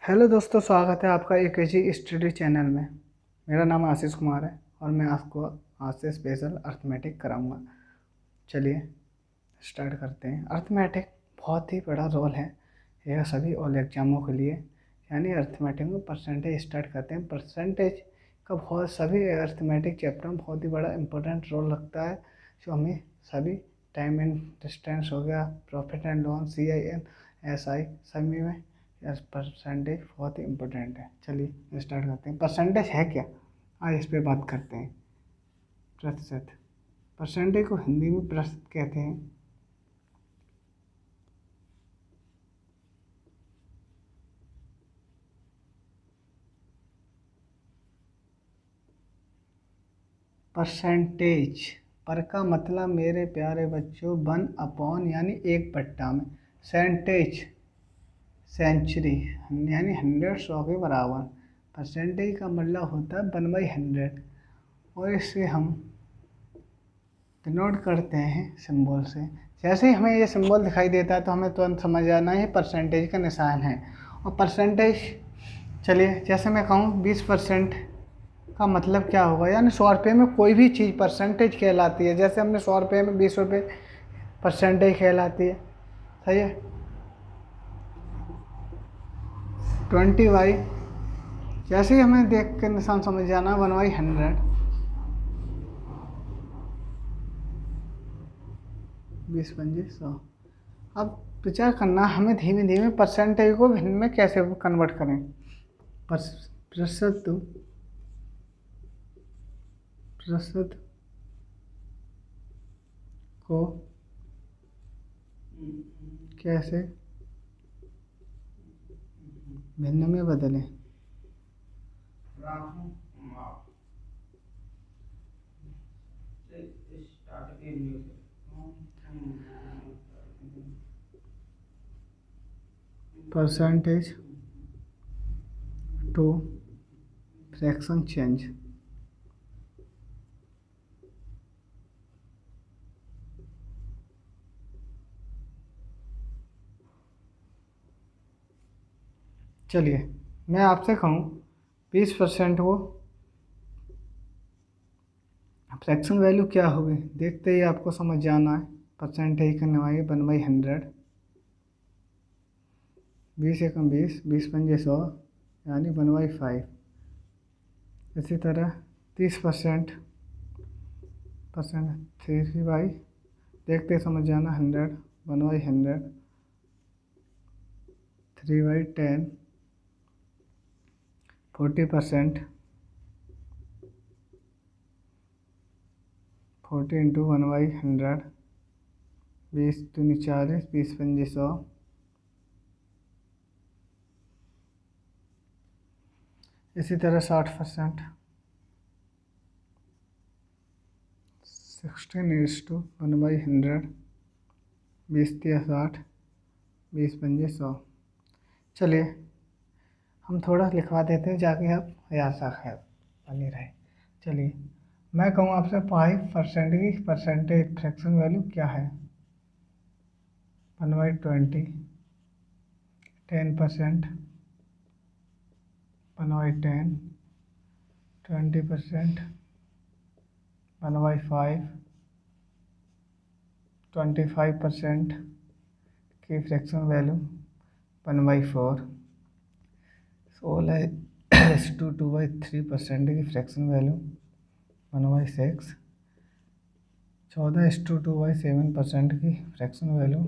Hello दोस्तों, स्वागत है आपका एकेजी स्टडी चैनल में। मेरा नाम आशीष कुमार है और मैं आपको आज से स्पेशल अर्थमेटिक कराऊंगा। चलिए स्टार्ट करते हैं। अर्थमेटिक बहुत ही बड़ा रोल है यह सभी ऑल एग्जामों के लिए। यानी अर्थमेटिक में परसेंटेज स्टार्ट करते हैं। परसेंटेज का बहुत सभी अर्थमेटिक चैप्टर में बहुत ही बड़ा इंपॉर्टेंट रोल लगता है, जो हमें सभी टाइम एंड डिस्टेंस हो गया, profit and loss, CIN, SI सभी में यस परसेंटेज बहुत ही इम्पोर्टेंट है। चलिए स्टार्ट करते हैं। परसेंटेज है क्या, आज इस पे बात करते हैं। प्रतिशत, परसेंटेज को हिंदी में प्रतिशत कहते हैं। परसेंटेज पर का मतलब मेरे प्यारे बच्चों 1/, यानी 1 में। सेंटेज, सेंचुरी, यानी 100 100 के बराबर। परसेंटेज का मतलब होता है 1/100 और इसे हम डिनोट करते हैं सिंबल से। जैसे ही हमें ये सिंबल दिखाई देता है तो हमें तुरंत समझ जाना है परसेंटेज का निशान है। और परसेंटेज, चलिए जैसे मैं कहूँ 20% का मतलब क्या होगा, यानी 100 रुपये में कोई भी चीज़ परसेंटेज कहलाती है। जैसे हमने 100 रुपये में 20 रुपये परसेंटेज कहलाती है। सही है। 20/, जैसे ही हमें देख के निशान समझ जाना 1/100, 20 पंजे 100। अब विचार करना हमें धीमे धीमे परसेंटेज को भिन्न में कैसे कन्वर्ट करें। प्रतिशत को कैसे भिन्न में बदलें। Percentage to fraction change. चलिए मैं आपसे कहूँ 20% को फ्रैक्शन वैल्यू क्या होगी, देखते ही आपको समझ जाना है। परसेंटेज करने वाली 1/100, 20 एकम 20, 20 पंजे 100, यानी 1/5। इसी तरह 30% 3/, देखते समझ जाना 100, 1/100, 3/10, 40%, 40 इंटू 1/100, 20 दूनी 40, 20 पंजे 100। इसी तरह 60%, 16:1/100, 20 तिया 60, 20 पंजे 100। चलिए हम थोड़ा लिखवा देते हैं जाके आप याद सा खैर बनी रहे। चलिए मैं कहूँ आपसे 5% की परसेंटेज फ्रैक्शन वैल्यू क्या है। 1/20, 10%, 1/10, 20%, 1/5, 25% की फ्रैक्शन वैल्यू 1/4, 16:2/3% की फ्रैक्शन वैल्यू 1/6, 14:2/7% की फ्रैक्शन वैल्यू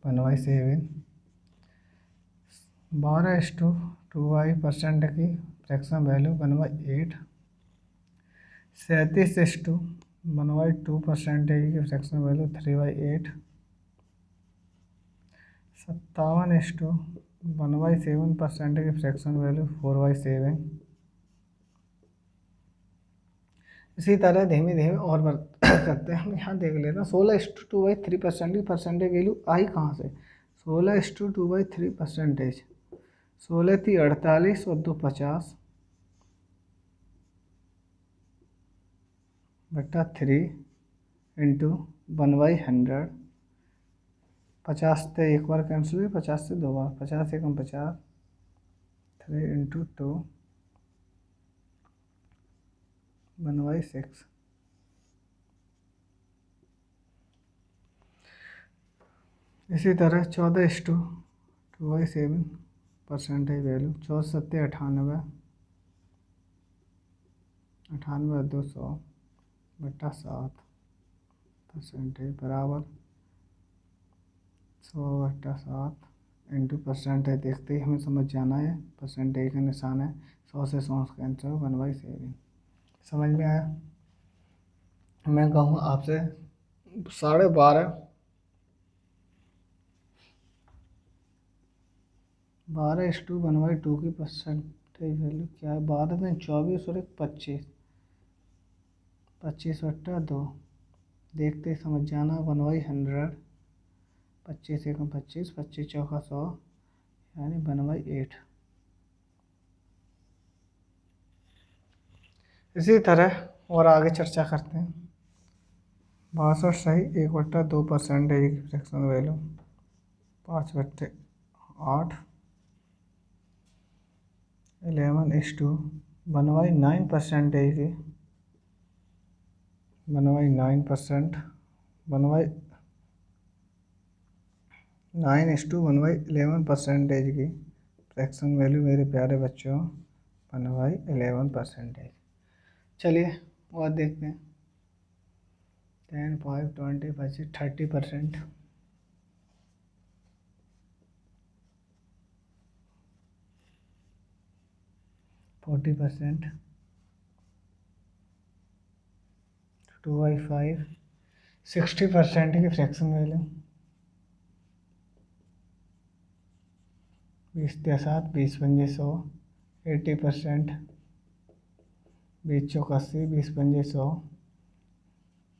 1/7, 12:2% की फ्रैक्शन वैल्यू 1/8, 37:1/2% की फ्रैक्शन वैल्यू 3/8, 57:1/7% की फ्रैक्शन वैल्यू 4/7। इसी तरह धीमे धीमे और करते हैं। हम यहाँ देख लेते हैं 16:2/3% की परसेंटेज वैल्यू आई कहाँ से। 16:2/3%, 16 थी 48 और 2 50 बटा 3 इंटू 1/100। 50 से एक बार कैंसिल हुई, 50 से 2 बार, 50 एकम 50, 3 × 2 1/6। इसी तरह 14:2/7 परसेंटेज वैल्यू। 14×7 = 98, 98/200/7 परसेंटेज बराबर 100/7 इंटू परसेंटेज। देखते ही हमें समझ जाना है, परसेंटेज का निशान है, 100 से 100 कैंसिल, 1/7। समझ में आया? मैं कहूँ आपसे 12.5 12:1/2 की परसेंटेज वैल्यू क्या है? 12 में 24 और 1 25, 25/2। देखते ही समझ जाना, 1/100, 25 × 1 = 25, 25 × 4 = 100, यानी 1/8। इसी तरह और आगे चर्चा करते हैं। 62 सही 1/2 परसेंटेज की फ्रैक्शन वैल्यू। 5/8 11:1/9 परसेंटेज की 1/9%, 9:1/11 परसेंटेज की फ्रैक्शन वैल्यू मेरे प्यारे बच्चों 1/11 परसेंटेज। चलिए और देखते हैं। 10, 5, 20, 25, 30%, 40%, 2/5, 60% की फ्रैक्शन वैल्यू। 20×7, 20×5 100, 80%, 20×4 80, 20×5 100,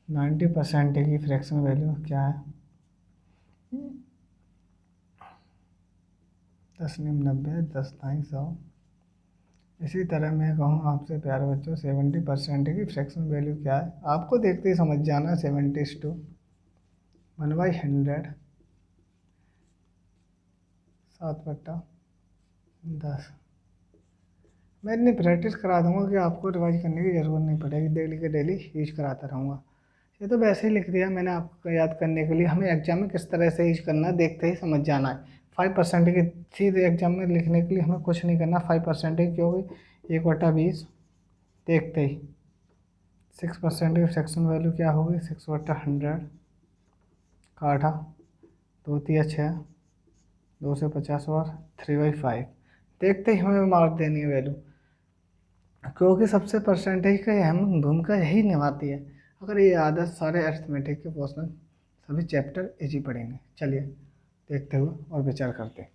90% की फ्रैक्शन वैल्यू क्या है? 10×9 = 10, 100। इसी तरह मैं कहूँ आपसे प्यारे बच्चों 70% की फ्रैक्शन वैल्यू क्या है? आपको देखते ही समझ जाना। 70:1/100, 7/10। मैं इतनी प्रैक्टिस करा दूंगा कि आपको रिवाइज करने की ज़रूरत नहीं पड़ेगी, डेली के डेली यूज कराता रहूँगा। ये तो वैसे ही लिख दिया मैंने आपको याद करने के लिए। हमें एग्जाम में किस तरह से यूज करना है देखते ही समझ जाना है। 5% की सीधे एग्जाम में लिखने के लिए हमें कुछ नहीं करना। 5% की होगी 1/20, देखते ही। 6% की फ्रैक्शन वैल्यू क्या होगी? 6/100 काटा, 2×3 = 6, 2 से 50 और 3/5। देखते ही हमें मार्क देनी है वैल्यू, क्योंकि सबसे परसेंटेज का अहम भूमिका यही निभाती है। अगर ये आदत सारे अरिथमेटिक के क्वेश्चन सभी चैप्टर इजी पढ़ेंगे। चलिए देखते हुए और विचार करते हैं।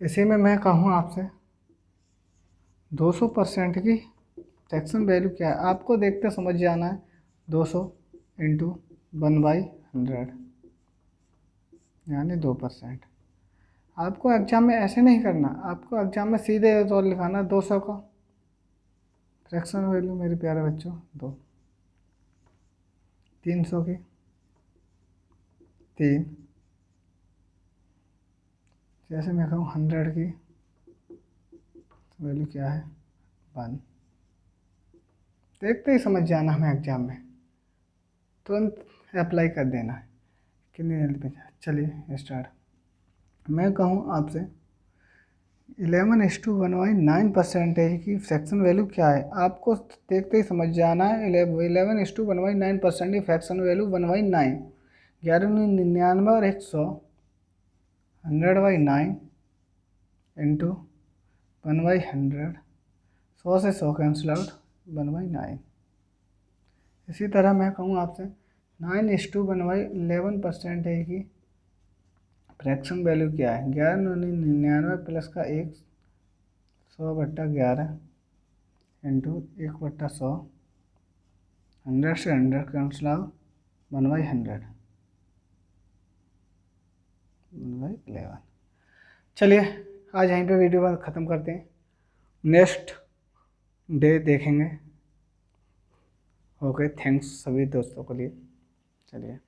इसी में मैं कहूँ आपसे 200% की फ्रैक्शन वैल्यू क्या है? आपको देखते समझ जाना है। 200 × 1/100 यानी 2%। आपको एग्जाम में ऐसे नहीं करना, आपको एग्जाम में सीधे तौर लिखाना 200 का फ्रैक्शन वैल्यू मेरे प्यारे बच्चों 2। 300 की 3, जैसे मैं कहूँ 100 की वैल्यू क्या है? 1। देखते ही समझ जाना हमें एग्जाम में, तुरंत अप्लाई कर देना है। कितनी जल्दी पे चलिए स्टार्ट। मैं कहूँ आपसे 11:1/9 परसेंटेज की फ्रैक्शन वैल्यू क्या है? आपको देखते ही समझ जाना है। 11:1/9% की फ्रैक्शन वैल्यू 1/9। 11×99 और 100, 100/9 इंटू 1/100, 100 से 100 कैंसिल आउट, 1/9। इसी तरह मैं कहूँ आपसे 9:1/11 परसेंटेज की फ्रैक्शन वैल्यू क्या है? 11×99 प्लस का 1, 100/11 इंटू 1/100, 100 से 100 कैंसिल आउट, 1/100, 1/11। चलिए आज यहीं पे वीडियो ख़त्म करते हैं। नेक्स्ट डे देखेंगे ओके, थैंक्स सभी दोस्तों के लिए। चलिए।